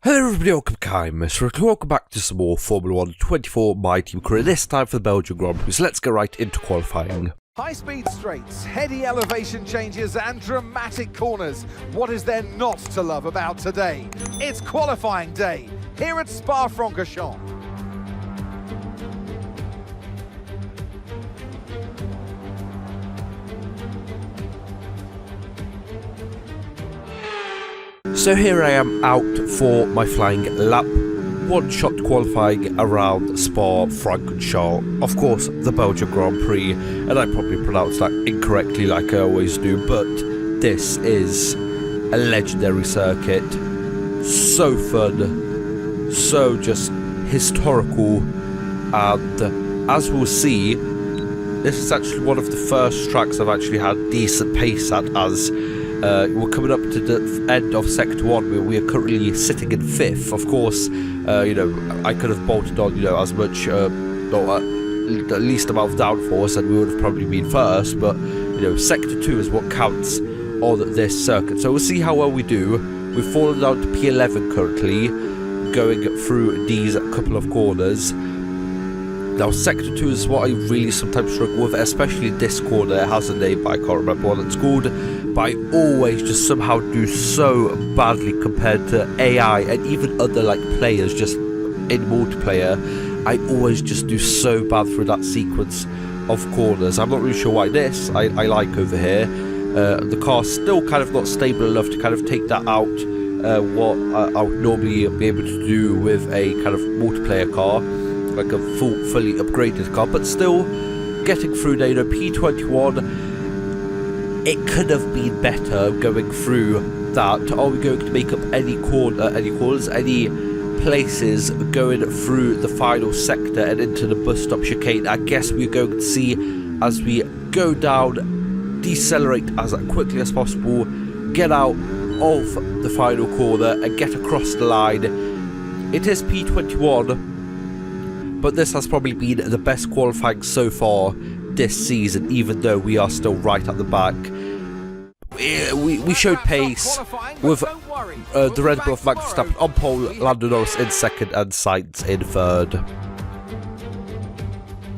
Hello everybody, I'm MrRedClaw. Welcome back to some more Formula 1 24 My Team career, this time for the Belgian Grand Prix. So let's go right into qualifying. High-speed straights, heady elevation changes and dramatic corners. What is there not to love about today? It's qualifying day here at Spa-Francorchamps. So here I am out for my flying lap, one-shot qualifying around Spa-Francorchamps, of course the Belgian Grand Prix, and I probably pronounced that incorrectly like I always do, but this is a legendary circuit, so fun, so just historical, and as we'll see, this is actually one of the first tracks I've actually had decent pace at, as we're coming up to the end of Sector 1 where we are currently sitting in 5th. Of course, I could have bolted on, as much, the least amount of downforce, and we would have probably been first, but, Sector 2 is what counts on this circuit. So we'll see how well we do. We've fallen down to P11 currently, going through these couple of corners. Now, Sector 2 is what I really sometimes struggle with, especially this corner. It has a name, but I can't remember what it's called. But I always just somehow do so badly compared to AI and even other players just in multiplayer. I always just do so bad through that sequence of corners. I'm not really sure why this I like over here. The car's still kind of not stable enough to kind of take that out, what I would normally be able to do with a kind of multiplayer car, like a fully upgraded car, but still getting through there. P21, it could have been better going through that. Are we going to make up any corners, any places going through the final sector and into the bus stop chicane? I guess we're going to see as we go down, decelerate as quickly as possible, get out of the final corner and get across the line. It is P21, but this has probably been the best qualifying so far this season, even though we are still right at the back. We showed pace with the Red Bull of Max Verstappen on pole, Lando Norris in second and Sainz in third.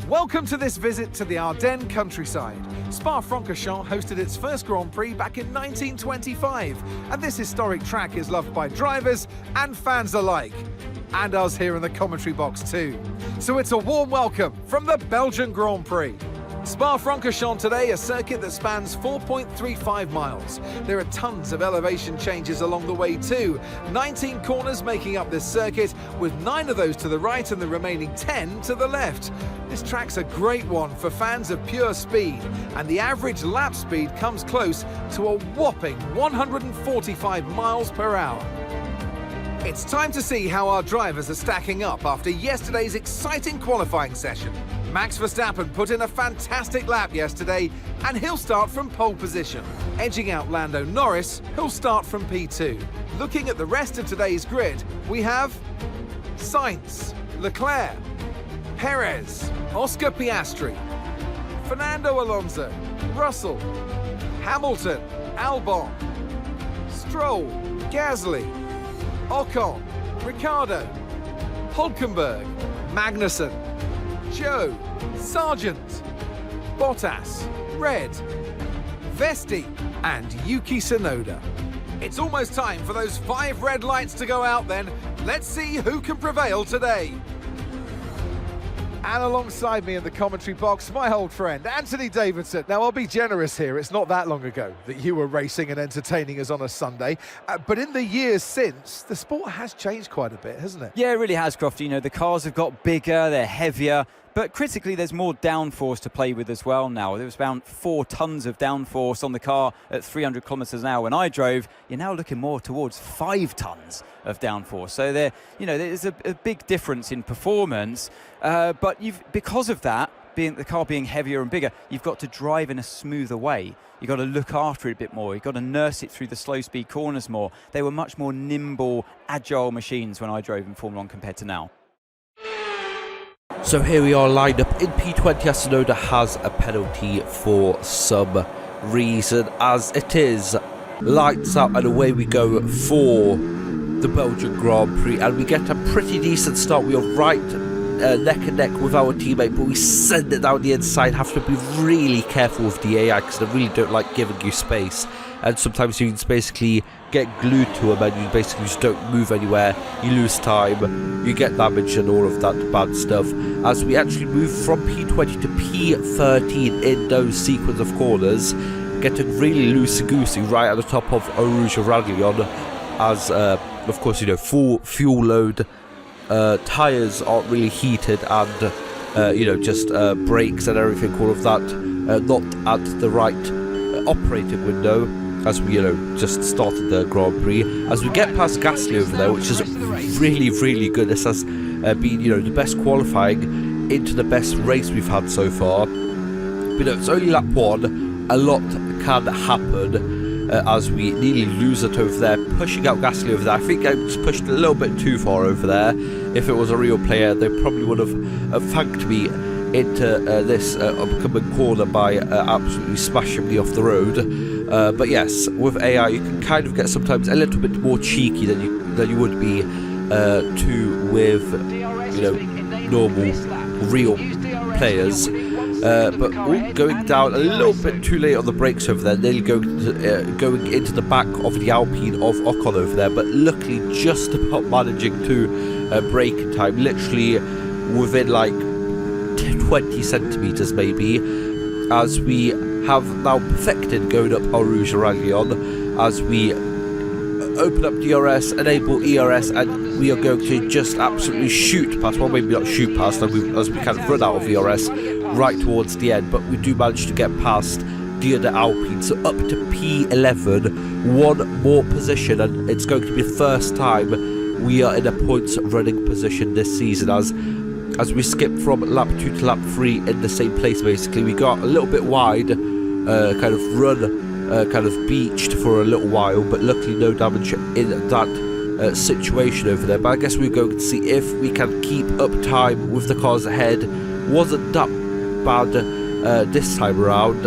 Welcome to this visit to the Ardennes countryside. Spa-Francorchamps hosted its first Grand Prix back in 1925, and this historic track is loved by drivers and fans alike, and us here in the commentary box too. So it's a warm welcome from the Belgian Grand Prix. Spa-Francorchamps today, a circuit that spans 4.35 miles. There are tons of elevation changes along the way too. 19 corners making up this circuit, with 9 of those to the right and the remaining 10 to the left. This track's a great one for fans of pure speed, and the average lap speed comes close to a whopping 145 miles per hour. It's time to see how our drivers are stacking up after yesterday's exciting qualifying session. Max Verstappen put in a fantastic lap yesterday, and he'll start from pole position. Edging out Lando Norris, who'll start from P2. Looking at the rest of today's grid, we have Sainz, Leclerc, Perez, Oscar Piastri, Fernando Alonso, Russell, Hamilton, Albon, Stroll, Gasly, Ocon, Ricciardo, Hulkenberg, Magnussen, Joe, Sargent, Bottas, Red, Vesti, and Yuki Tsunoda. It's almost time for those 5 red lights to go out then. Let's see who can prevail today. And alongside me in the commentary box, my old friend, Anthony Davidson. Now, I'll be generous here. It's not that long ago that you were racing and entertaining us on a Sunday. But in the years since, the sport has changed quite a bit, hasn't it? Yeah, it really has, Crofty. The cars have got bigger, they're heavier. But critically, there's more downforce to play with as well now. There was about 4 tons of downforce on the car at 300 kilometers an hour when I drove. You're now looking more towards 5 tons of downforce. So there's a big difference in performance. But because of that, the car being heavier and bigger, you've got to drive in a smoother way. You've got to look after it a bit more. You've got to nurse it through the slow speed corners more. They were much more nimble, agile machines when I drove in Formula 1 compared to now. So here we are lined up in P20 as Tsunoda has a penalty for some reason, as it is lights out and away we go for the Belgian Grand Prix, and we get a pretty decent start. We are right neck and neck with our teammate, but we send it down the inside. Have to be really careful with the AI because they really don't like giving you space, and sometimes you just basically get glued to them and you basically just don't move anywhere. You lose time, you get damaged and all of that bad stuff. As we actually move from P20 to P13 in those sequence of corners, getting really loosey-goosey right at the top of Eau Rouge Radion, as of course, you know, full fuel load, tyres aren't really heated, and you know, just brakes and everything, all of that not at the right operating window, as we, you know, just started the Grand Prix. As we get past Gasly over there, which is really good. This has been, you know, the best qualifying into the best race we've had so far. But, you know, it's only lap 1. A lot can happen as we nearly lose it over there, pushing out Gasly over there. I think I just pushed a little bit too far over there. If it was a real player, they probably would have thanked me into this upcoming corner by absolutely smashing me off the road. But yes, with AI you can kind of get sometimes a little bit more cheeky than you would be with, you know, normal real players. But going down a little bit too late on the brakes over there, nearly going into the back of the Alpine of Ocon over there, but luckily just about managing to brake in time, literally within like 20 centimetres maybe, as we have now perfected going up Eau Rouge Radion, as we open up DRS, enable ERS, and we are going to just absolutely shoot past, well, maybe not shoot past, as we kind of run out of ERS right towards the end, but we do manage to get past the other Alpine, so up to P11, one more position, and it's going to be the first time we are in a points running position this season, as we skip from lap 2 to lap 3 in the same place. Basically, we got a little bit wide, kind of beached for a little while, but luckily no damage in that situation over there. But I guess we're going to see if we can keep up time with the cars ahead. Wasn't that bad this time around,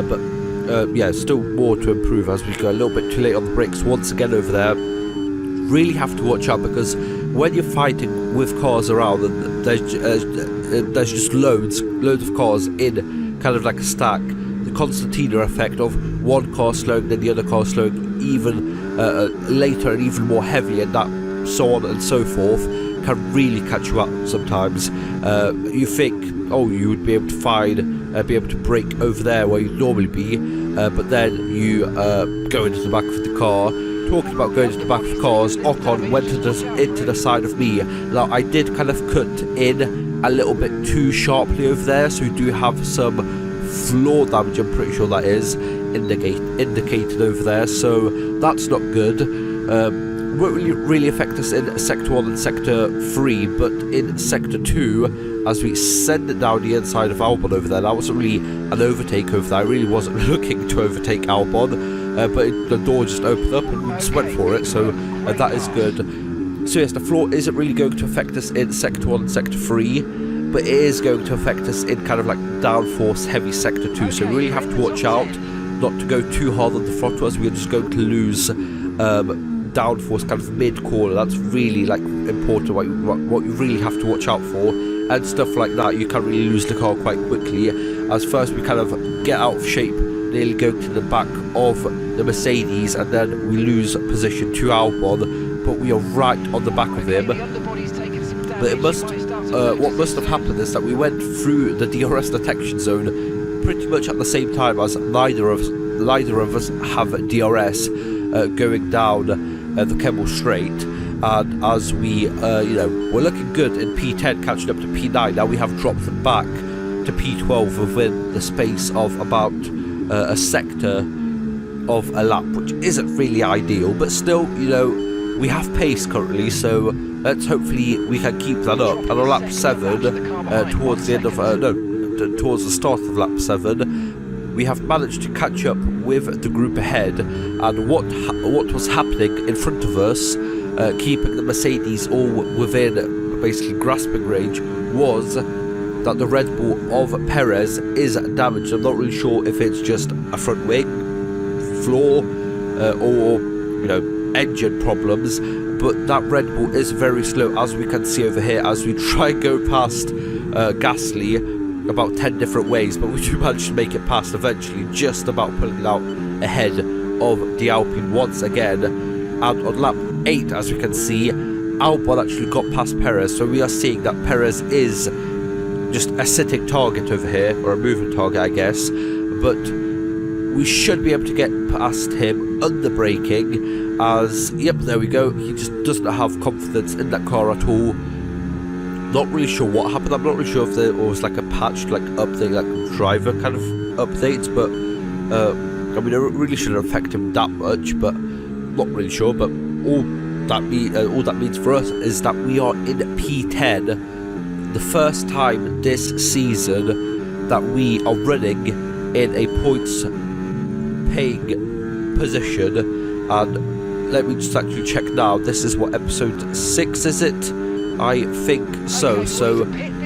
but yeah, still more to improve as we go a little bit too late on the brakes once again over there. Really have to watch out, because when you're fighting with cars around, and there's just loads of cars in kind of like a stack, the Constantina effect of one car slowing, then the other car slowing even later and even more heavily, and that so on and so forth, can really catch you up sometimes. You think, oh, you would be able to be able to brake over there where you'd normally be, but then you go into the back of the car. Talking about going to the back of cars, Ocon went into the side of me. Now, I did kind of cut in a little bit too sharply over there, so we do have some floor damage, I'm pretty sure that is indicated over there, so that's not good. Won't really affect us in Sector 1 and Sector 3, but in Sector 2, as we send it down the inside of Albon over there, that wasn't really an overtake over there. I really wasn't looking to overtake Albon, but the door just opened up and we just went for it, so that is good. So yes, the floor isn't really going to affect us in Sector 1 and Sector 3, but it is going to affect us in kind of like downforce heavy Sector 2, so we really have to watch out not to go too hard on the throttle, as we are just going to lose downforce kind of mid-corner. That's really like important, what you really have to watch out for, and stuff like that. You can really lose the car quite quickly, as first we kind of get out of shape, nearly going to the back of the Mercedes, and then we lose position to Albon, but we are right on the back of him. But it must what must have happened is that we went through the DRS detection zone pretty much at the same time, as neither of us have DRS going down the Kemmel Straight, and as we you know, we're looking good in P10, catching up to P9. Now we have dropped them back to P12 within the space of about a sector of a lap, which isn't really ideal, but still, you know, we have pace currently, so let's hopefully we can keep that up. And on lap 7, towards the end of towards the start of lap 7, we have managed to catch up with the group ahead, and what was happening in front of us, keeping the Mercedes all within basically grasping range, was that the Red Bull of Perez is damaged. I'm not really sure if it's just a front wing, floor, or, you know, engine problems, but that Red Bull is very slow, as we can see over here, as we try and go past Gasly about 10 different ways, but we do manage to make it past eventually, just about pulling it out ahead of the Alpine once again. And on lap 8, as we can see, Albon actually got past Perez, so we are seeing that Perez is just a sitting target over here, or a moving target, I guess, but we should be able to get past him under braking, as, yep, there we go, he just doesn't have confidence in that car at all. Not really sure what happened. I'm not really sure if there was like a patched like update, like driver kind of updates, but I mean, it really shouldn't affect him that much, but not really sure. But all that means for us is that we are in P10, the first time this season that we are running in a points paying position. And let me just actually check now. This is what, episode 6, is it? I think so. So, you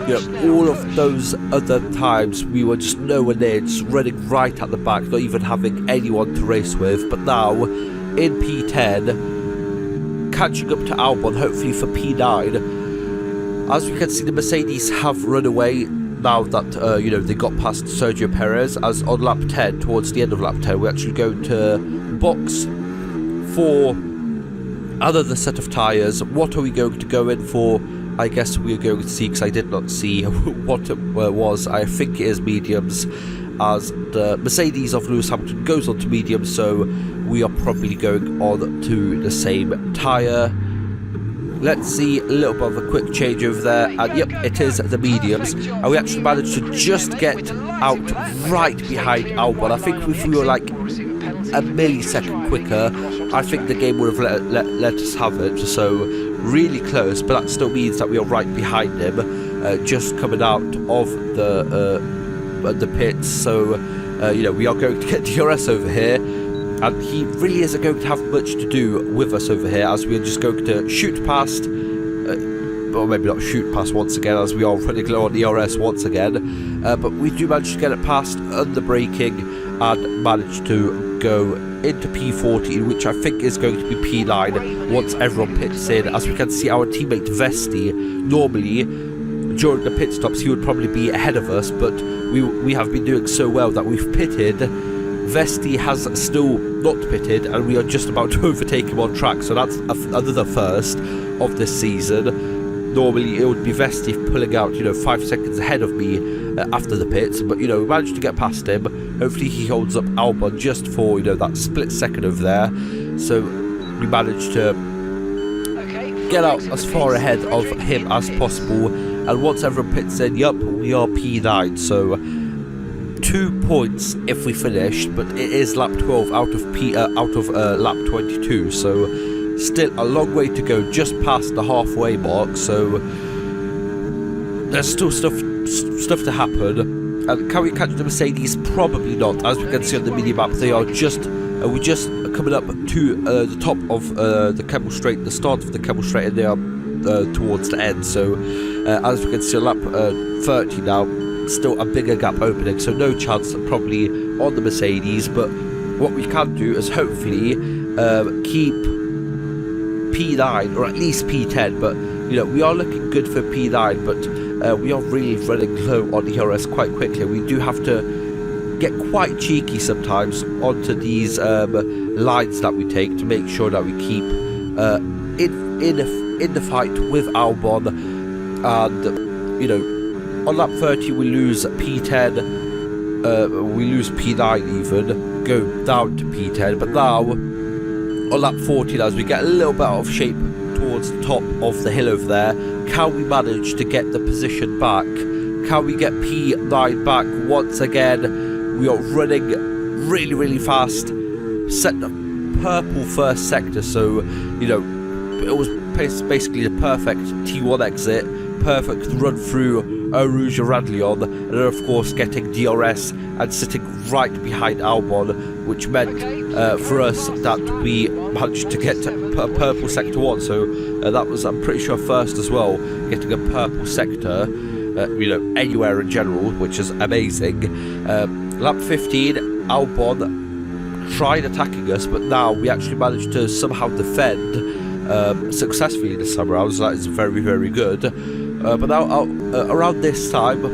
know, all of those other times we were just nowhere near, just running right at the back, not even having anyone to race with. But now, in P10, catching up to Albon, hopefully for P9. As we can see, the Mercedes have run away now that, you know, they got past Sergio Perez. As on lap 10, towards the end of lap 10, we're actually going to box for another set of tyres. What are we going to go in for? I guess we're going to see, because I did not see what it was. I think it is mediums, as the Mercedes of Lewis Hamilton goes on to mediums, so we are probably going on to the same tyre. Let's see a little bit of a quick change over there, and yep, it is the mediums, and we actually managed to just get out right behind Albon. I think if we were like a millisecond quicker, I think the game would have let us have it. So really close, but that still means that we are right behind him, just coming out of the pits. So you know, we are going to get DRS over here, and he really isn't going to have much to do with us over here, as we are just going to shoot past, or maybe not shoot past once again, as we are running low on DRS once again, but we do manage to get it past under braking and manage to go into P40, which I think is going to be P9 once everyone pits in. As we can see, our teammate Vesti, normally during the pit stops he would probably be ahead of us, but we have been doing so well that we've pitted. Vesti has still not pitted, and we are just about to overtake him on track, so that's another first of this season. Normally it would be Vesti pulling out, you know, 5 seconds ahead of me after the pits, but you know, we managed to get past him. Hopefully he holds up Albon just for, you know, that split second over there, so we managed to get out as far ahead of him as possible. And once everyone pits in, yup, we are P9, so 2 points if we finish, but it is lap 12 out of lap 22, so still a long way to go, just past the halfway mark. So there's still stuff to happen. And can we catch the Mercedes? Probably not. As we can see on the mini map, they are just we're just coming up to the top of the Kemmel Straight, the start of the Kemmel Straight, and they are towards the end. So as we can see on lap 30 now, still a bigger gap opening, so no chance probably on the Mercedes. But what we can do is hopefully keep P9 or at least P10, but you know, we are looking good for P9, but we are really running low on DRS quite quickly. We do have to get quite cheeky sometimes onto these lines that we take to make sure that we keep in the fight with Albon. And you know, on lap 30 we lose P10, we lose P9 even, go down to P10, but now on lap 14, as we get a little bit out of shape towards the top of the hill over there, can we manage to get the position back? Can we get P9 back once again? We are running really, really fast, set the purple first sector, so you know, it was basically the perfect T1 exit, perfect run through Rouge Radlion, and then of course getting DRS and sitting right behind Albon, which meant for us that we managed to get a purple sector 1, so that was, I'm pretty sure, first as well, getting a purple sector, you know, anywhere in general, which is amazing. Lap 15, Albon tried attacking us, but now we actually managed to somehow defend successfully this time around, so that is very, very good. But now, around this time,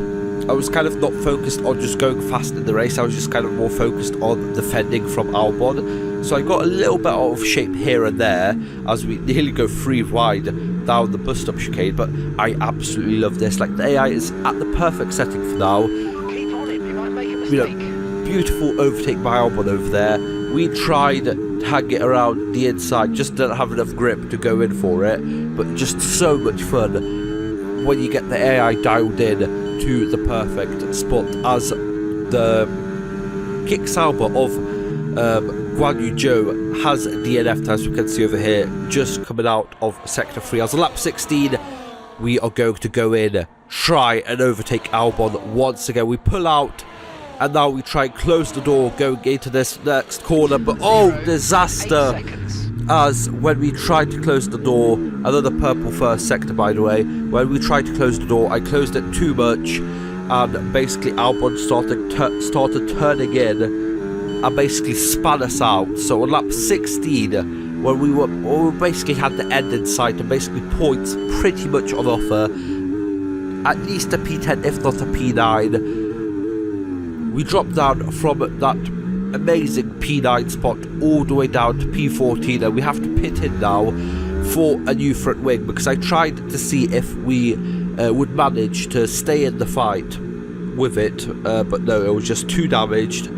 I was kind of not focused on just going fast in the race. I was just kind of more focused on defending from Albon. So I got a little bit out of shape here and there as we nearly go 3 wide down the bus stop chicane. But I absolutely love this. Like, the AI is at the perfect setting for now. Keep on it, you might make a You mistake. know, beautiful overtake by Albon over there. We tried to hang it around the inside, just didn't have enough grip to go in for it. But just so much fun when you get the AI dialed in to the perfect spot as the kick Sauber of Guan Yu Zhou has DNF'd, as we can see over here, just coming out of sector 3. As a lap 16, we are going to go in, try and overtake Albon once again. We pull out, and now we try and close the door going into this next corner, but oh, disaster! 8 seconds. As when we tried to close the door, another purple first sector by the way, when we tried to close the door, I closed it too much, and basically Albon started turning in and basically span us out. So on lap 16, when we basically had the end in sight and basically points pretty much on offer, at least a P10 if not a P9, we dropped down from that amazing P9 spot all the way down to P14, and we have to pit in now for a new front wing, because I tried to see if we would manage to stay in the fight with it, but no, it was just too damaged,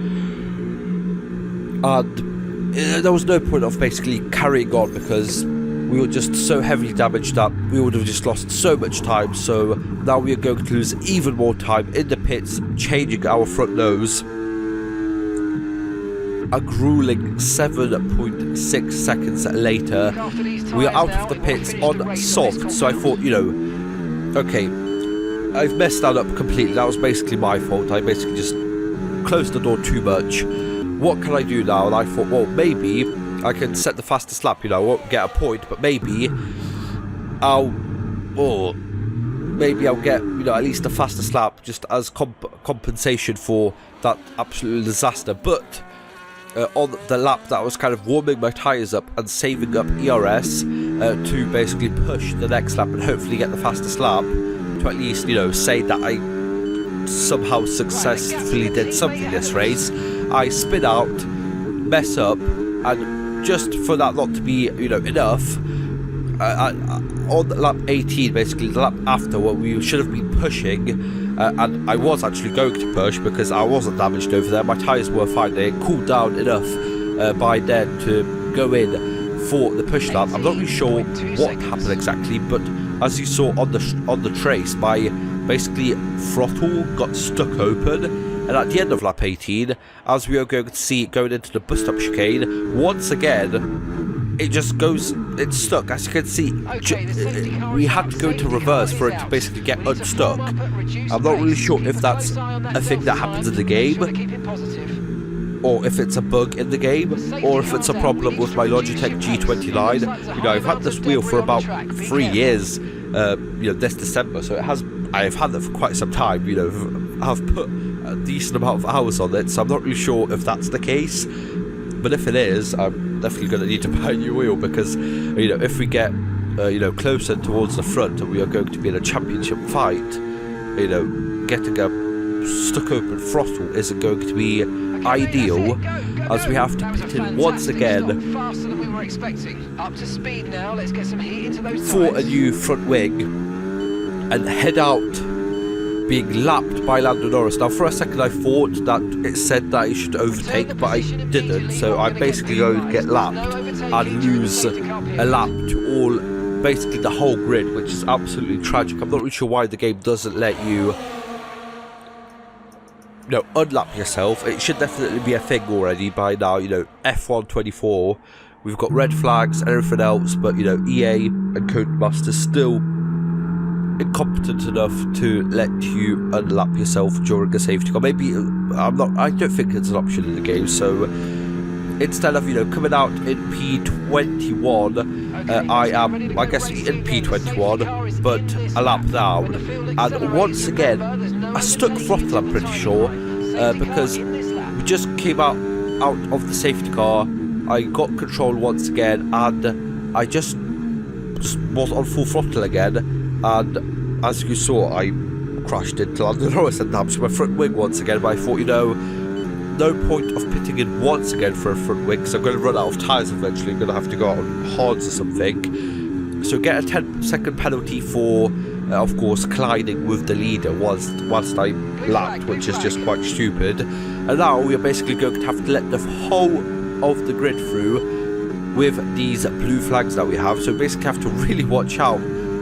and there was no point of basically carrying on because we were just so heavily damaged that we would have just lost so much time. So now we are going to lose even more time in the pits, changing our front nose. A grueling 7.6 seconds later, we are out of the pits on soft. So I thought, you know, okay, I've messed that up completely. That was basically my fault. I basically just closed the door too much. What can I do now? And I thought, well, maybe I can set the fastest lap. You know, I won't get a point, but maybe I'll get, you know, at least the fastest lap just as compensation for that absolute disaster. But on the lap that was kind of warming my tyres up and saving up ERS to basically push the next lap and hopefully get the fastest lap, to at least, you know, say that I somehow successfully did something this race. I spin out, mess up, and just for that not to be, you know, enough, on lap 18, basically the lap after, what we should have been pushing, and I was actually going to push because I wasn't damaged over there. My tyres were fine. They cooled down enough by then to go in for the push lap. I'm not really sure what happened exactly, but as you saw on the trace, my basically throttle got stuck open, and at the end of lap 18, as we are going to see going into the bus stop chicane, once again it just goes, it's stuck. As you can see, we had to go into reverse for it to basically get unstuck. I'm not really sure if that's a thing that happens in the game, or if it's a bug in the game, or if it's a problem with my Logitech G29. You know, I've had this wheel for about 3 years, you know, this December, so I've had it for quite some time. You know, I've put a decent amount of hours on it, so I'm not really sure if that's the case. But if it is, I'm definitely going to need to buy a new wheel, because, you know, if we get, you know, closer towards the front and we are going to be in a championship fight, you know, getting a stuck open throttle isn't going to be ideal, as we have to pit in once again for a new front wing and head out being lapped by Lando Norris. Now for a second I thought that it said that he should overtake, but I didn't, so I'm basically going to get lapped and lose a lap to basically the whole grid, which is absolutely tragic. I'm not really sure why the game doesn't let you, no, unlap yourself. It should definitely be a thing already by now. You know, F1 24, we've got red flags and everything else, but, you know, EA and Codemasters still incompetent enough to let you unlap yourself during a safety car. Maybe I don't think it's an option in the game. So instead of, you know, coming out in P21, I am, I guess, in P21, but a lap down. And once again, a stuck throttle, I'm pretty sure, because we just came out of the safety car. I got control once again, and I just just was on full throttle again, and as you saw, I crashed into Lando Norris and damaged my front wing once again. But I thought, you know, no point of pitting in once again for a front wing, because I'm going to run out of tyres eventually. I'm going to have to go out on hards or something. So get a 10-second penalty for, of course, colliding with the leader whilst I lapped, which is just quite stupid. And now we are basically going to have to let the whole of the grid through with these blue flags that we have. So we basically have to really watch out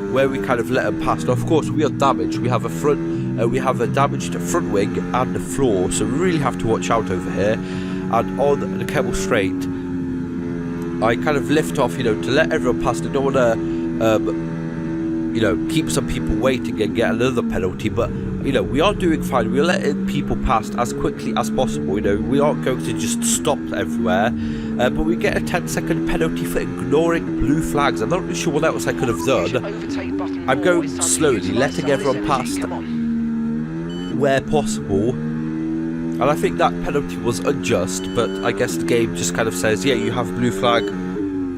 where we kind of let them pass. Now, of course, we are damaged. We have a damaged front wing and the floor, so we really have to watch out over here. And on the Kemmel Straight, I kind of lift off, you know, to let everyone pass. I don't want to, you know, keep some people waiting and get another penalty, but, you know, we are doing fine. We're letting people pass as quickly as possible. You know, we aren't going to just stop everywhere, but we get a 10-second penalty for ignoring blue flags. I'm not really sure what else I could have done. I'm going slowly, letting everyone pass where possible, and I think that penalty was unjust, but I guess the game just kind of says, yeah, you have blue flag,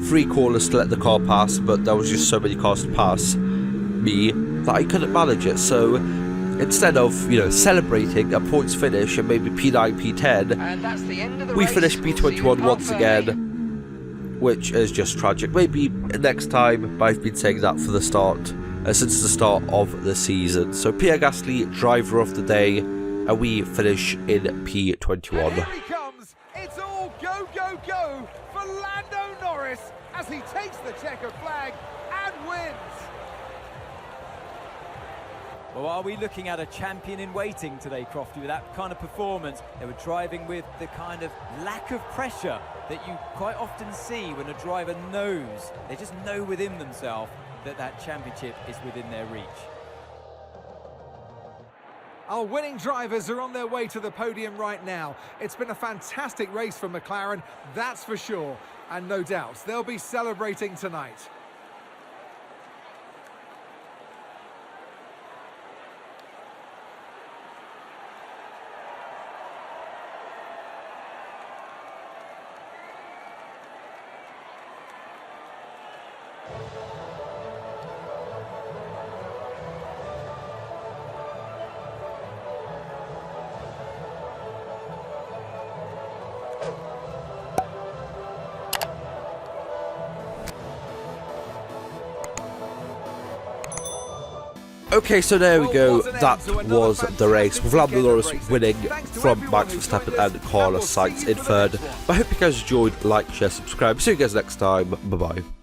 3 corners to let the car pass, but there was just so many cars to pass me that I couldn't manage it. So instead of, you know, celebrating a points finish and maybe P9, P10, we finished P21 once again, which is just tragic. Maybe next time, but I've been saying that for the start, since the start of the season. So Pierre Gasly, driver of the day, and we finish in P21. And here he comes. It's all go, go, go for Lando Norris as he takes the checkered flag and wins. Well, are we looking at a champion in waiting today, Crofty, with that kind of performance? They were driving with the kind of lack of pressure that you quite often see when a driver knows, they just know within themselves that that championship is within their reach. Our winning drivers are on their way to the podium right now. It's been a fantastic race for McLaren, that's for sure. And no doubt, they'll be celebrating tonight. Okay, so there we go. That was the race, with Lando Norris winning from Max Verstappen and Carlos Sainz in third. I hope you guys enjoyed. Like, share, subscribe. See you guys next time. Bye bye.